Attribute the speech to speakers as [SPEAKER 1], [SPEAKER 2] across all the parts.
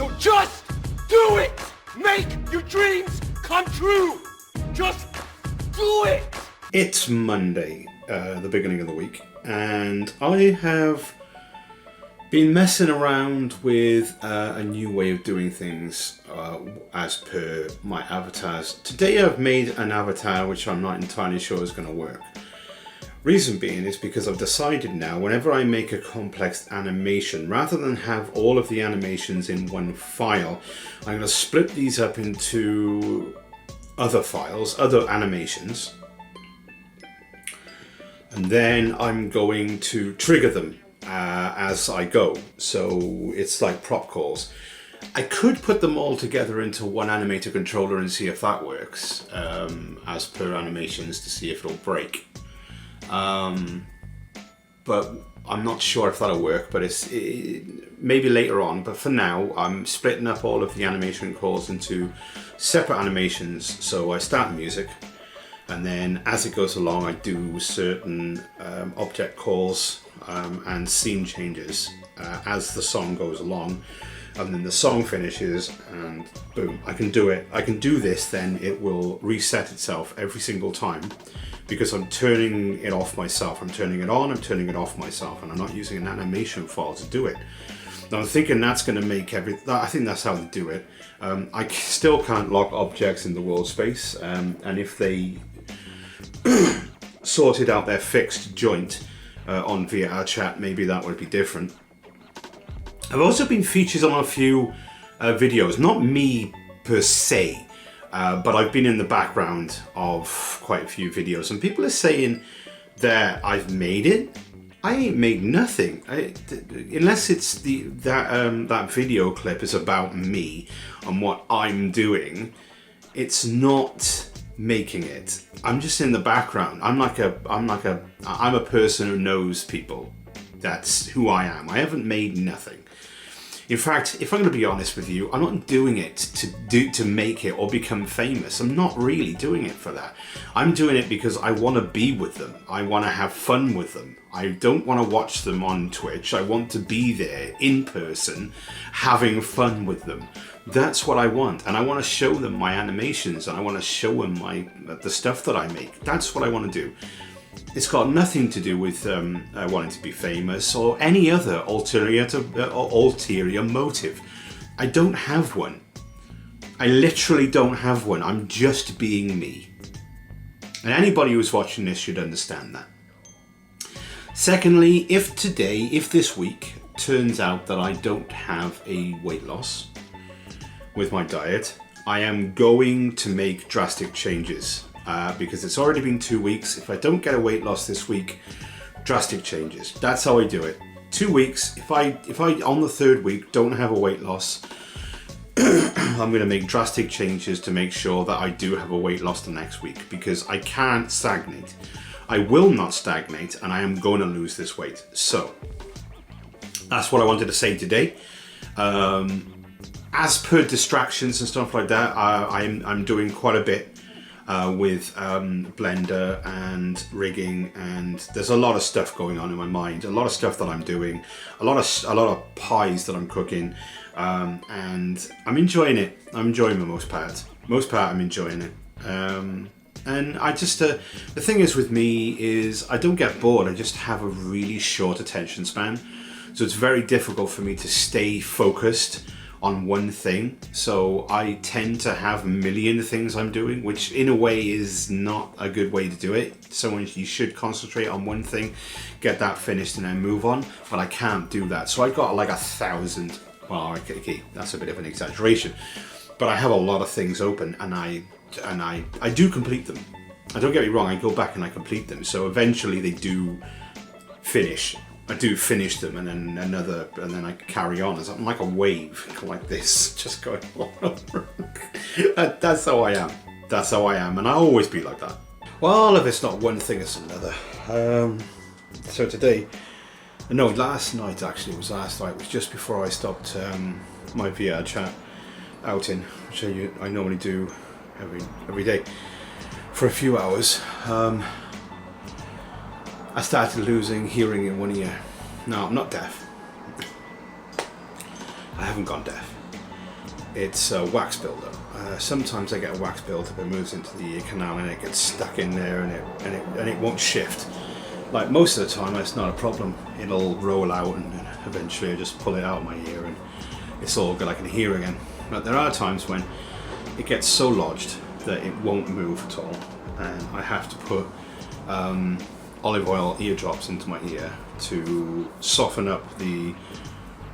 [SPEAKER 1] So just do it! Make your dreams come true! Just do it!
[SPEAKER 2] It's Monday, the beginning of the week, and I have been messing around with a new way of doing things as per my avatars. Today I've made an avatar which I'm not entirely sure is going to work. Reason being is because I've decided now whenever I make a complex animation, rather than have all of the animations in one file, I'm going to split these up into other files, other animations, and then I'm going to trigger them as I go. So it's like prop calls. I could put them all together into one animator controller and see if that works as per animations to see if it'll break. But I'm not sure if that'll work, but maybe later on. But for now, I'm splitting up all of the animation calls into separate animations. So I start the music, and then as it goes along, I do certain object calls and scene changes as the song goes along. And then the song finishes and boom, I can do it. I can do this, then it will reset itself every single time because I'm turning it off myself. I'm turning it on, I'm turning it off myself, and I'm not using an animation file to do it. Now I'm thinking that's going to make I think that's how to do it. I still can't lock objects in the world space, and if they sorted out their fixed joint on VR chat, maybe that would be different. I've also been featured on a few videos, not me per se, but I've been in the background of quite a few videos, and people are saying that I've made it. I ain't made nothing, unless it's that video clip is about me and what I'm doing. It's not making it. I'm just in the background. I'm a person who knows people. That's who I am. I haven't made nothing. In fact, if I'm going to be honest with you, I'm not doing it to make it or become famous. I'm not really doing it for that. I'm doing it because I want to be with them. I want to have fun with them. I don't want to watch them on Twitch. I want to be there in person, having fun with them. That's what I want, and I want to show them my animations, and I want to show them the stuff that I make. That's what I want to do. It's got nothing to do with wanting to be famous or any other ulterior motive. I don't have one. I literally don't have one. I'm just being me. And anybody who's watching this should understand that. Secondly, if this week turns out that I don't have a weight loss with my diet, I am going to make drastic changes. Because it's already been 2 weeks. If I don't get a weight loss this week, drastic changes. That's how I do it. 2 weeks. If I on the third week don't have a weight loss, I'm going to make drastic changes to make sure that I do have a weight loss the next week, because I can't stagnate. I will not stagnate, and I am going to lose this weight. So that's what I wanted to say today. As per distractions and stuff like that, I'm doing quite a bit with Blender and rigging, and there's a lot of stuff going on in my mind, a lot of stuff that I'm doing, a lot of pies that I'm cooking, and I'm enjoying it. I'm enjoying the most part I'm enjoying it, and I just the thing is with me is I don't get bored. I just have a really short attention span, so it's very difficult for me to stay focused on one thing. So I tend to have a million things I'm doing, which in a way is not a good way to do it. So you should concentrate on one thing, get that finished, and then move on. But I can't do that. So I got like 1,000. Well, okay, that's a bit of an exaggeration, but I have a lot of things open, and I do complete them. Don't get me wrong. I go back and I complete them. So eventually they do finish. I do finish them, and then another, and then I carry on. I'm like a wave, like this, just going on. That's how I am. That's how I am, and I'll always be like that. Well, if it's not one thing, it's another. So today, no, last night actually, it was just before I stopped my VR chat outing, which I normally do every day for a few hours. I started losing hearing in one ear. No, I'm not deaf. I haven't gone deaf. it's a wax buildup. Sometimes I get a wax buildup, it moves into the ear canal and it gets stuck in there and it won't shift. Like most of the time, it's not a problem. It'll roll out and eventually I just pull it out of my ear and it's all good. I can hear again. But there are times when it gets so lodged that it won't move at all, and I have to put olive oil eardrops into my ear to soften up the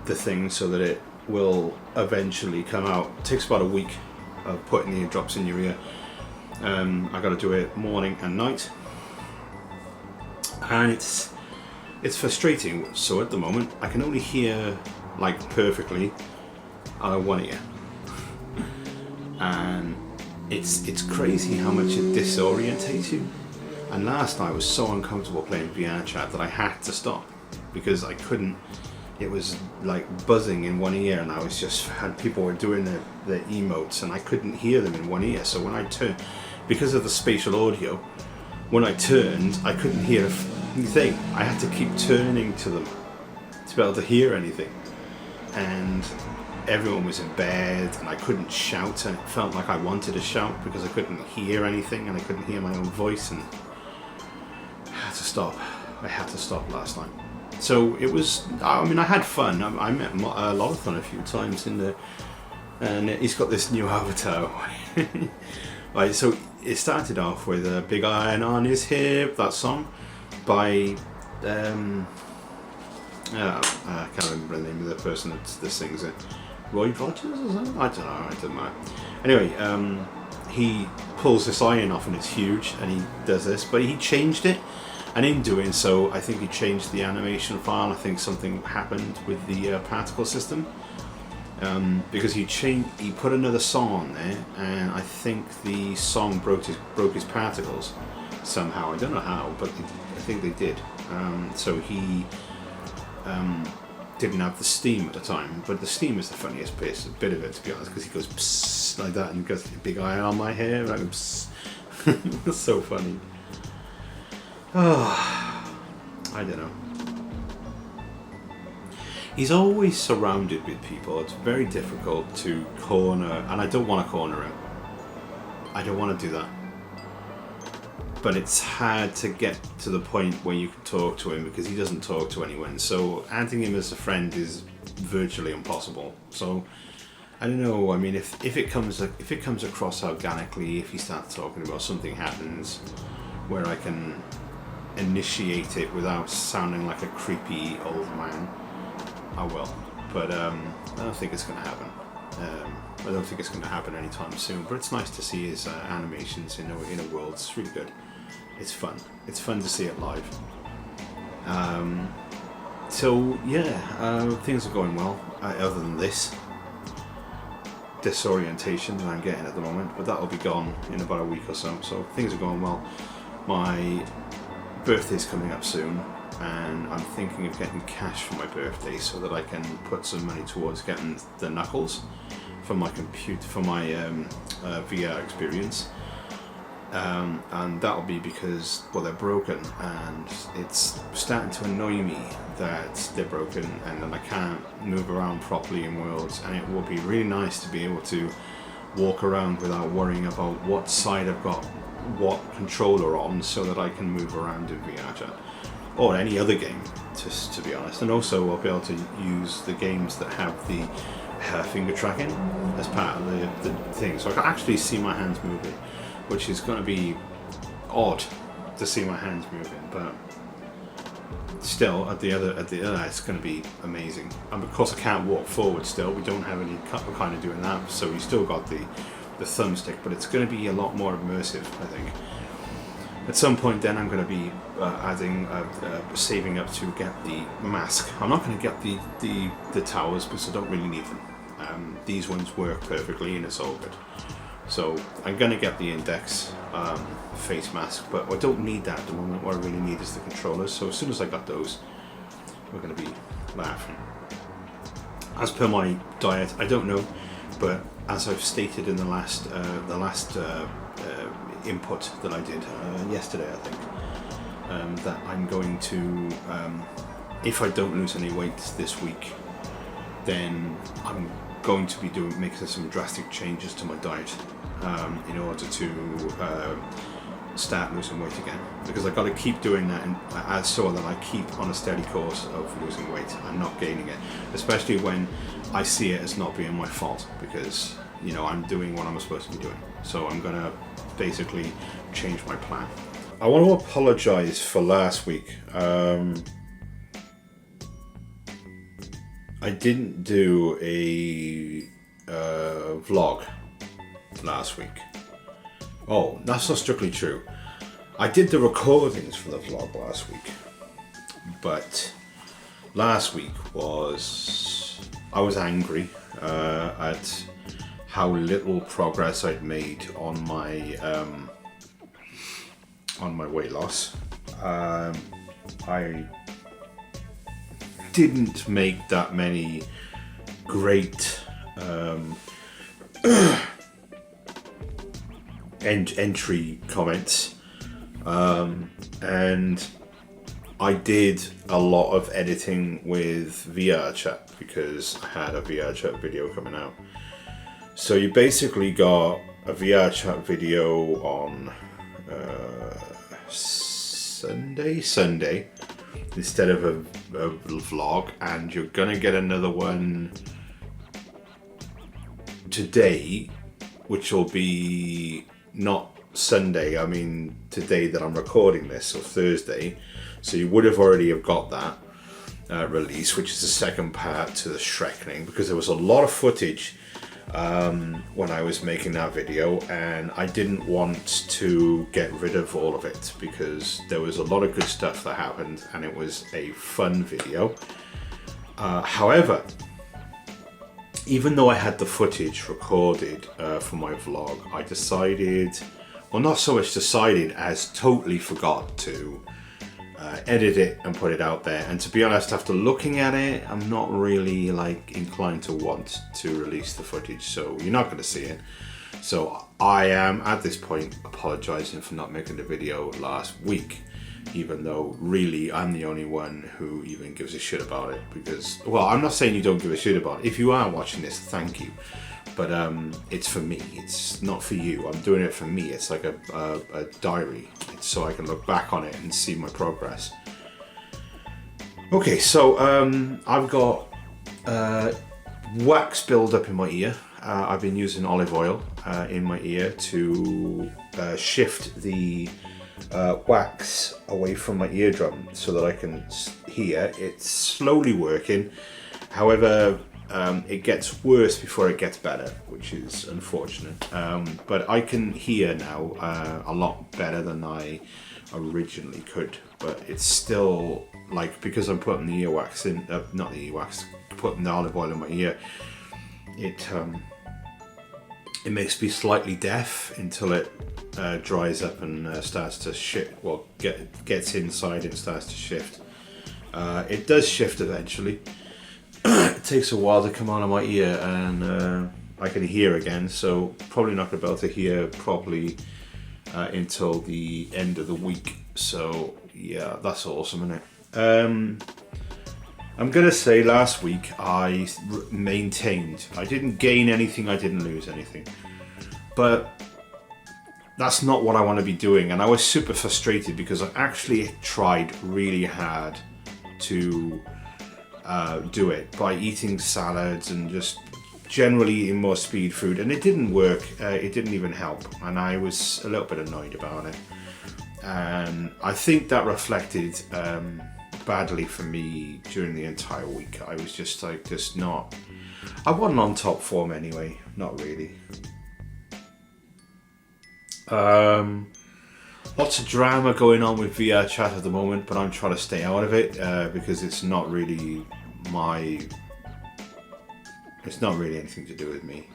[SPEAKER 2] thing so that it will eventually come out. It takes about a week of putting the eardrops in your ear. I got to do it morning and night, and it's frustrating. So at the moment, I can only hear like perfectly out of one ear, and it's crazy how much it disorientates you. And last night I was so uncomfortable playing VR chat that I had to stop because I couldn't. It was like buzzing in one ear, and I was just had people were doing their emotes, and I couldn't hear them in one ear. So when I turned, because of the spatial audio, when I turned, I couldn't hear a thing. I had to keep turning to them to be able to hear anything, and everyone was in bed, and I couldn't shout, and it felt like I wanted to shout because I couldn't hear anything, and I couldn't hear my own voice, and I had to stop. I had to stop last night. So it was, I mean, I had fun. I met a lot of fun a few times in there, and he's got this new avatar. Right, so it started off with a big iron on his hip, that song by I can't remember the name of the person that sings it. Roy Rogers or something? I don't know, it doesn't matter. Anyway, he pulls this iron off and it's huge, and he does this, but he changed it. And in doing so, I think he changed the animation file. I think something happened with the particle system, because he put another song on there, and I think the song broke his particles somehow. I don't know how, but I think they did. So he didn't have the steam at the time, but the steam is the funniest bit of it, to be honest, because he goes psst like that, and he goes, big eye on my hair, and I go psst. It's so funny. Oh, I don't know. He's always surrounded with people. It's very difficult to corner, and I don't want to corner him. I don't want to do that. But it's hard to get to the point where you can talk to him because he doesn't talk to anyone. So adding him as a friend is virtually impossible. So I don't know. I mean, if it comes across organically, if he starts talking about something happens where I can initiate it without sounding like a creepy old man, I will. But I don't think it's going to happen. I don't think it's going to happen anytime soon. But it's nice to see his animations in a world. It's really good. It's fun. It's fun to see it live. So yeah, things are going well. Other than this disorientation that I'm getting at the moment, but that'll be gone in about a week or so. So things are going well. My birthday's coming up soon, and I'm thinking of getting cash for my birthday so that I can put some money towards getting the knuckles for my VR experience, and that'll be because, well, they're broken, and it's starting to annoy me that they're broken and that I can't move around properly in Worlds, and it would be really nice to be able to walk around without worrying about what side I've got what controller on, so that I can move around in VR chat or any other game, to be honest. And also I'll be able to use the games that have the finger tracking as part of the thing, so I can actually see my hands moving, which is going to be odd to see my hands moving, but still at the other it's going to be amazing. And of course I can't walk forward still. We don't have any kind of doing that, so we still got the thumbstick, but it's going to be a lot more immersive, I think. At some point then I'm going to be saving up to get the mask. I'm not going to get the towers because I don't really need them. These ones work perfectly and it's all good. So I'm going to get the index face mask, but I don't need that at the moment. What I really need is the controllers. So as soon as I got those, we're going to be laughing. As per my diet, I don't know, but as I've stated in the last input that I did yesterday, I think, that I'm going to, if I don't lose any weight this week, then I'm going to be making some drastic changes to my diet in order to start losing weight again, because I got to keep doing that, so that I keep on a steady course of losing weight and not gaining it, especially when I see it as not being my fault, because I'm doing what I'm supposed to be doing. So I'm gonna basically change my plan. I want to apologize for last week. I didn't do a vlog last week. Oh, that's not strictly true. I did the recordings for the vlog last week, but last week I was angry at how little progress I'd made on my weight loss. I didn't make that many great entry comments, and I did a lot of editing with VRChat because I had a VRChat video coming out. So you basically got a VRChat video on Sunday instead of a vlog, and you're gonna get another one today, which will be not Sunday, I mean today that I'm recording this, or Thursday. So you would have already have got that release, which is the second part to the Shrekking, because there was a lot of footage when I was making that video, and I didn't want to get rid of all of it because there was a lot of good stuff that happened and it was a fun video. However, even though I had the footage recorded for my vlog, I decided, well, not so much decided as totally forgot to edit it and put it out there. And to be honest, after looking at it, I'm not really inclined to want to release the footage, so you're not going to see it. So I am at this point apologizing for not making the video last week, even though really I'm the only one who even gives a shit about it, because, well, I'm not saying you don't give a shit about it. If you are watching this, thank you. But it's for me, it's not for you. I'm doing it for me. It's like a diary. It's so I can look back on it and see my progress. Okay, so I've got wax build-up in my ear. I've been using olive oil in my ear to shift the wax away from my eardrum so that I can hear. It's slowly working. However, it gets worse before it gets better, which is unfortunate. But I can hear now a lot better than I originally could. But it's still because I'm putting the earwax in, not the earwax, putting the olive oil in my ear. It makes me slightly deaf until it dries up and starts to shift. Well, gets inside and starts to shift. It does shift eventually. It takes a while to come out of my ear, and I can hear again, so probably not going to be able to hear properly until the end of the week. So yeah, that's awesome, isn't it? I'm going to say last week I maintained. I didn't gain anything, I didn't lose anything. But that's not what I want to be doing, and I was super frustrated because I actually tried really hard to do it by eating salads and just generally eating more speed food, and it didn't work. It didn't even help, and I was a little bit annoyed about it, and I think that reflected badly for me during the entire week. I was just not, I wasn't on top form anyway, not really. Lots of drama going on with VRChat at the moment, but I'm trying to stay out of it because it's not really anything to do with me.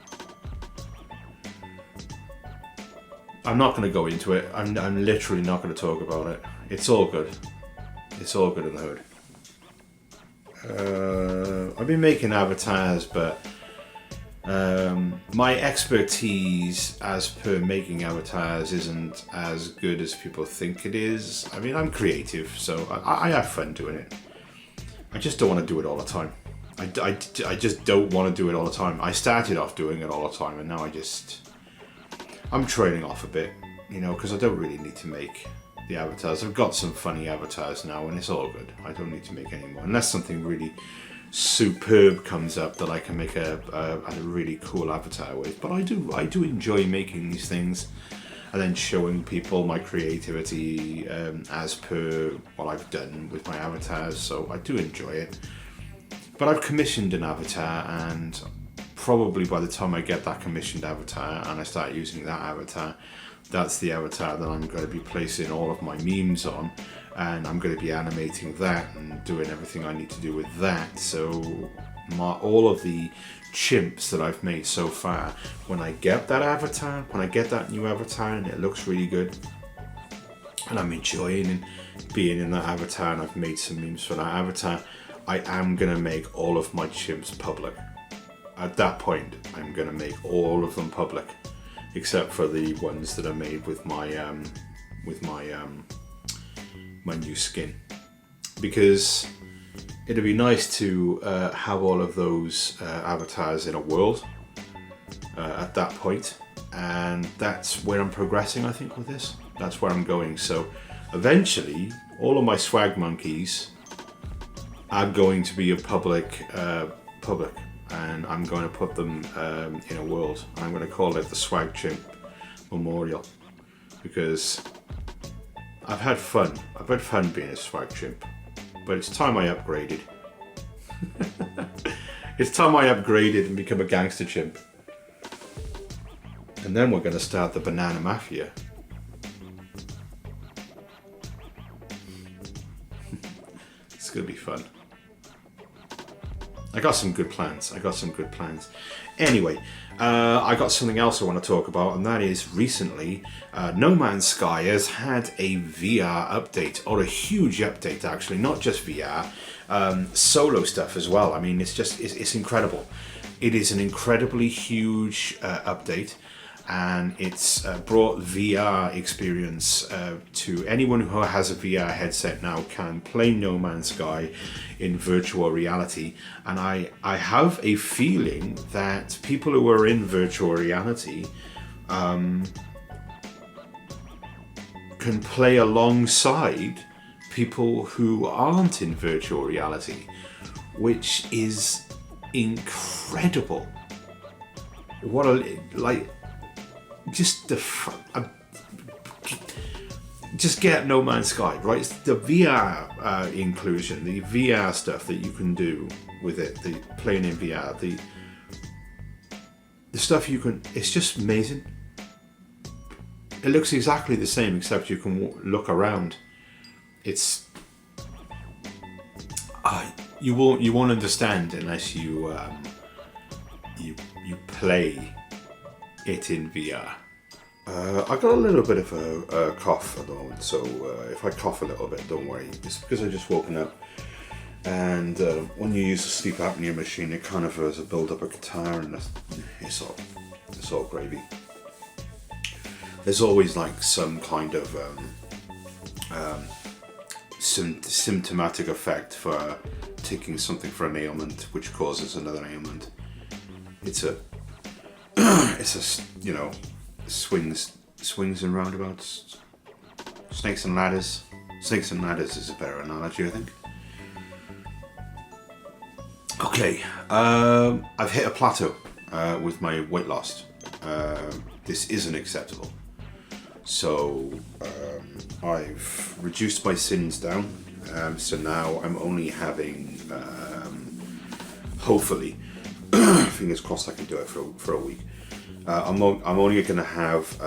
[SPEAKER 2] I'm not going to go into it. I'm literally not going to talk about it. It's all good. It's all good in the hood. I've been making avatars, but my expertise as per making avatars isn't as good as people think it is. I mean, I'm creative, so I have fun doing it. I just don't want to do it all the time. I just don't want to do it all the time. I started off doing it all the time, and now I'm trailing off a bit, you know, because I don't really need to make the avatars. I've got some funny avatars now, and it's all good. I don't need to make any more, unless something really superb comes up that I can make a really cool avatar with. But I do enjoy making these things and then showing people my creativity as per what I've done with my avatars. So I do enjoy it. But I've commissioned an avatar, and probably by the time I get that commissioned avatar and I start using that avatar, that's the avatar that I'm going to be placing all of my memes on, and I'm going to be animating that and doing everything I need to do with that. So all of the chimps that I've made so far, when I get that avatar, when I get that new avatar and it looks really good and I'm enjoying being in that avatar and I've made some memes for that avatar, I am going to make all of my chimps public. At that point, I'm going to make all of them public, except for the ones that are made with my my new skin, because it'd be nice to have all of those avatars in a world at that point, and that's where I'm progressing, I think, with this. That's where I'm going. So eventually all of my swag monkeys are going to be a public, and I'm going to put them in a world. I'm going to call it the Swag Chimp Memorial, because I've had fun. I've had fun being a swag chimp, but it's time I upgraded. It's time I upgraded and become a gangster chimp. And then we're going to start the Banana Mafia. It's going to be fun. I got some good plans. Anyway, I got something else I want to talk about, and that is recently No Man's Sky has had a VR update, or a huge update actually, not just VR, solo stuff as well. I mean, it's incredible. It is an incredibly huge update, and it's brought VR experience to anyone who has a VR headset now can play No Man's Sky in virtual reality. And I have a feeling that people who are in virtual reality can play alongside people who aren't in virtual reality, which is incredible. What a, like, just get No Man's Sky, right? It's the VR inclusion, the VR stuff that you can do with it, the playing in VR, the stuff you can, it's just amazing. It looks exactly the same, except you can look around. It's you won't understand unless you play it in VR. I got a little bit of a cough at the moment, so if I cough a little bit, don't worry. It's because I've just woken up, and when you use a sleep apnea machine, it kind of has a build up of catarrh, and it's all gravy. There's always like some kind of symptomatic effect for taking something for an ailment, which causes another ailment. It's a you know, swings and roundabouts, snakes and ladders. Snakes and ladders is a better analogy, I think. Okay, I've hit a plateau with my weight loss. This isn't acceptable. So I've reduced my sins down. So now I'm only having, hopefully, fingers crossed I can do it for a week. I'm only going to have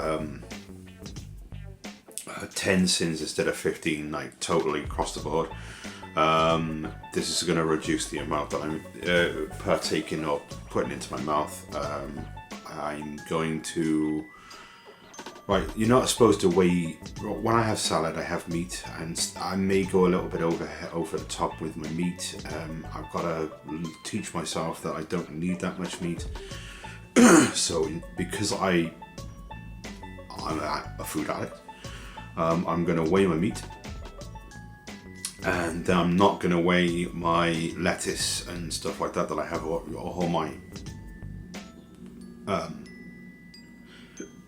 [SPEAKER 2] 10 sins instead of 15, like totally across the board. This is going to reduce the amount that I'm partaking or putting into my mouth. I'm going to... Right, you're not supposed to weigh... When I have salad, I have meat, and I may go a little bit over the top with my meat. I've got to teach myself that I don't need that much meat. So, because I'm a food addict, I'm going to weigh my meat, and I'm not going to weigh my lettuce and stuff like that I have, or all my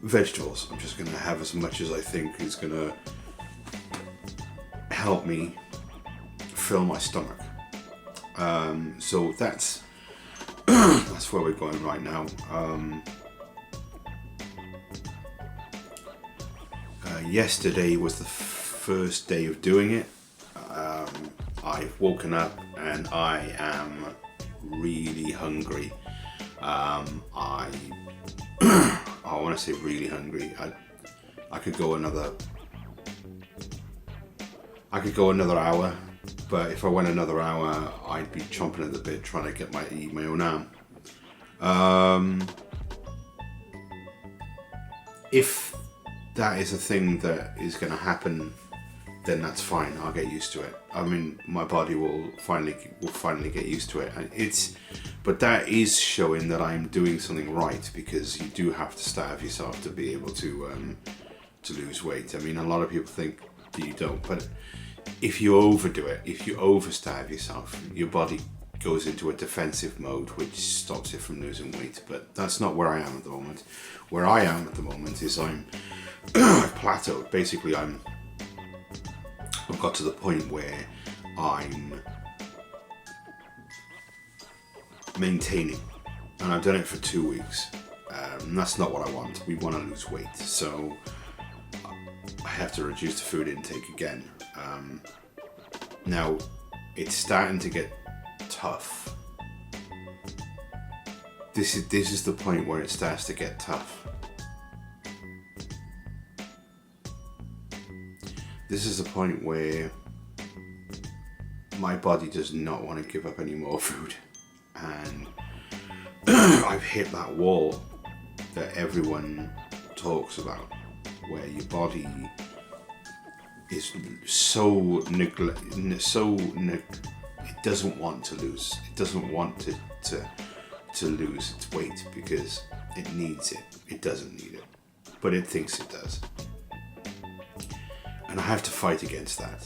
[SPEAKER 2] vegetables. I'm just going to have as much as I think is going to help me fill my stomach. So that's that's where we're going right now. Yesterday was the first day of doing it. I've woken up and I am really hungry. I want to say really hungry. I could go another hour, but if I went another hour, I'd be chomping at the bit trying to eat my own arm. If that is a thing that is going to happen, then that's fine. I'll get used to it. I mean, my body will finally get used to it. But that is showing that I'm doing something right, because you do have to starve yourself to be able to lose weight. I mean, a lot of people think that you don't, but if you overdo it, if you overstarve yourself, your body goes into a defensive mode, which stops it from losing weight. But that's not where I am at the moment. Where I am at the moment is I've plateaued. Basically, I've got to the point where I'm maintaining, and I've done it for 2 weeks. That's not what I want. We want to lose weight, so I have to reduce the food intake again. Now it's starting to get tough. This is the point where it starts to get tough. This is the point where my body does not want to give up any more food, and I've hit that wall that everyone talks about, where your body is it doesn't want to lose. It doesn't want to lose its weight because it needs it. It doesn't need it, but it thinks it does. And I have to fight against that.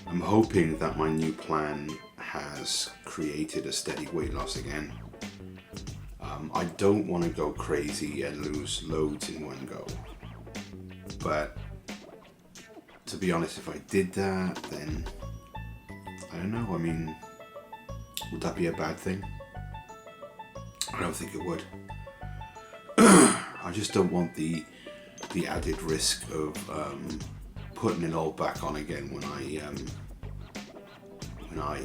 [SPEAKER 2] I'm hoping that my new plan has created a steady weight loss again. I don't want to go crazy and lose loads in one go. But to be honest, if I did that, then I don't know. I mean, would that be a bad thing? I don't think it would. I just don't want the added risk of putting it all back on again when I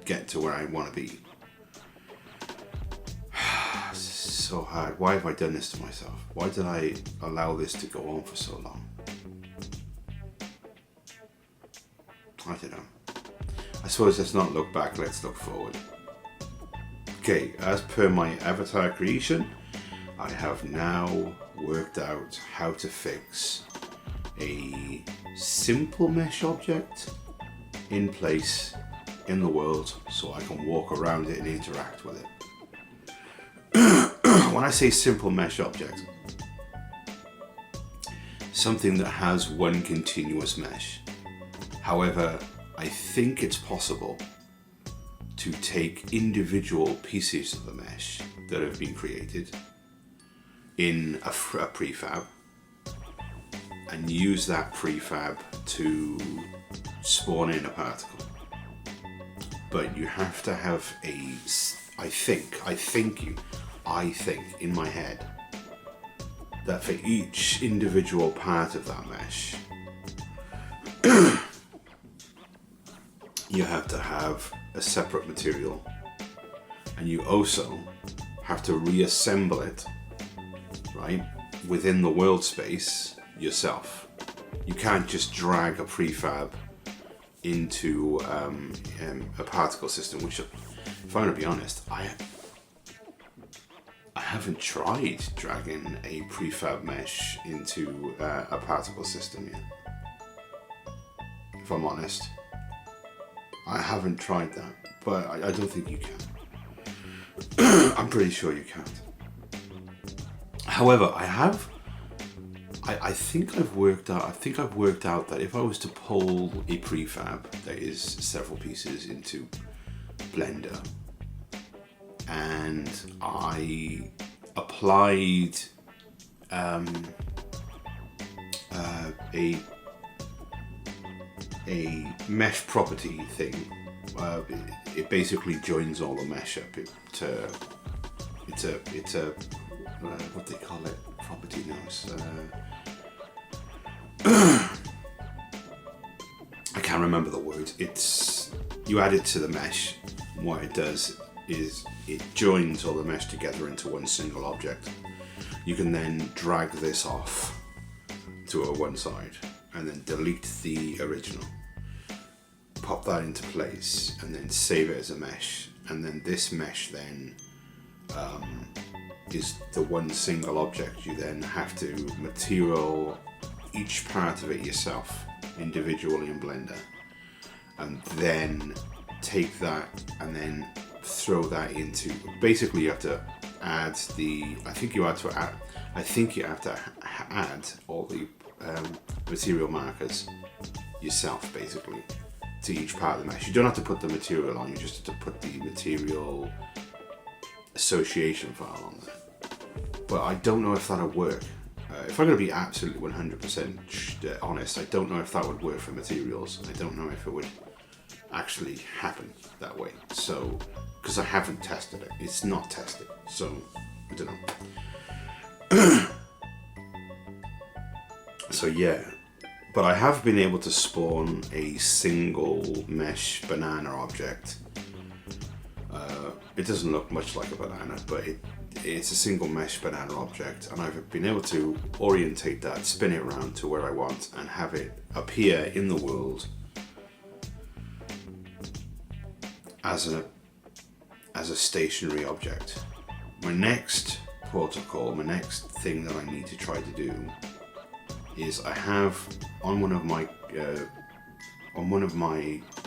[SPEAKER 2] get to where I want to be. So hard. Why have I done this to myself? Why did I allow this to go on for so long? I don't know. I suppose let's not look back, let's look forward. Okay, as per my avatar creation, I have now worked out how to fix a simple mesh object in place in the world so I can walk around it and interact with it. When I say simple mesh object, something that has one continuous mesh. However, I think it's possible to take individual pieces of the mesh that have been created in a prefab and use that prefab to spawn in a particle. But you have to have I think in my head that for each individual part of that mesh, you have to have a separate material, and you also have to reassemble it, right, within the world space yourself. You can't just drag a prefab into a particle system, which, if I'm going to be honest, I haven't tried dragging a prefab mesh into a particle system yet. If I'm honest, I haven't tried that, but I don't think you can. I'm pretty sure you can't. However, I have I think I've worked out that if I was to pull a prefab that is several pieces into Blender, and I applied a mesh property thing, it basically joins all the mesh up. It's a what do they call it? Property now. I can't remember the word. You add it to the mesh. What it does is it joins all the mesh together into one single object. You can then drag this off to one side and then delete the original, pop that into place, and then save it as a mesh. And then this mesh then is the one single object. You then have to material each part of it yourself individually in Blender, and then take that and then throw that into, basically you have to add I think you have to add all the material markers yourself, basically, to each part of the mesh. You don't have to put the material on, you just have to put the material association file on there. But I don't know if that'll work. If I'm going to be absolutely 100% honest, I don't know if that would work for materials. I don't know if it would actually happen that way. So, because I haven't tested it. It's not tested. So, I don't know. So yeah, but I have been able to spawn a single mesh banana object. It doesn't look much like a banana, but it's a single mesh banana object, and I've been able to orientate that, spin it around to where I want, and have it appear in the world as a stationary object. My next protocol, my next thing that I need to try to do is I have on one of my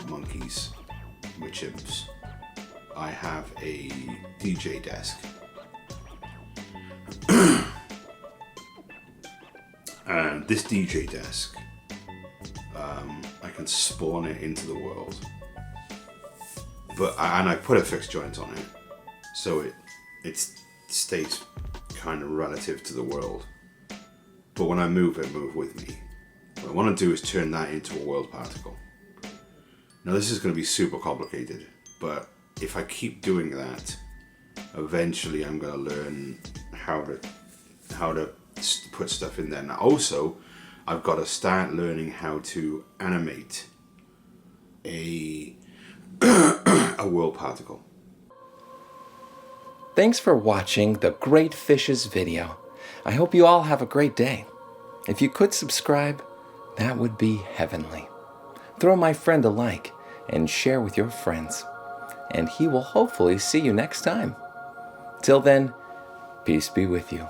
[SPEAKER 2] monkeys, my chimps, I have a DJ desk. And this DJ desk, I can spawn it into the world, and I put a fixed joint on it, so it stays kind of relative to the world. But when I move it, move with me. What I want to do is turn that into a world particle. Now this is going to be super complicated, but if I keep doing that, eventually I'm going to learn how to put stuff in there. Now also, I've got to start learning how to animate a world particle.
[SPEAKER 3] Thanks for watching the Great Fishes video. I hope you all have a great day. If you could subscribe, that would be heavenly. Throw my friend a like and share with your friends, and he will hopefully see you next time. Till then, peace be with you.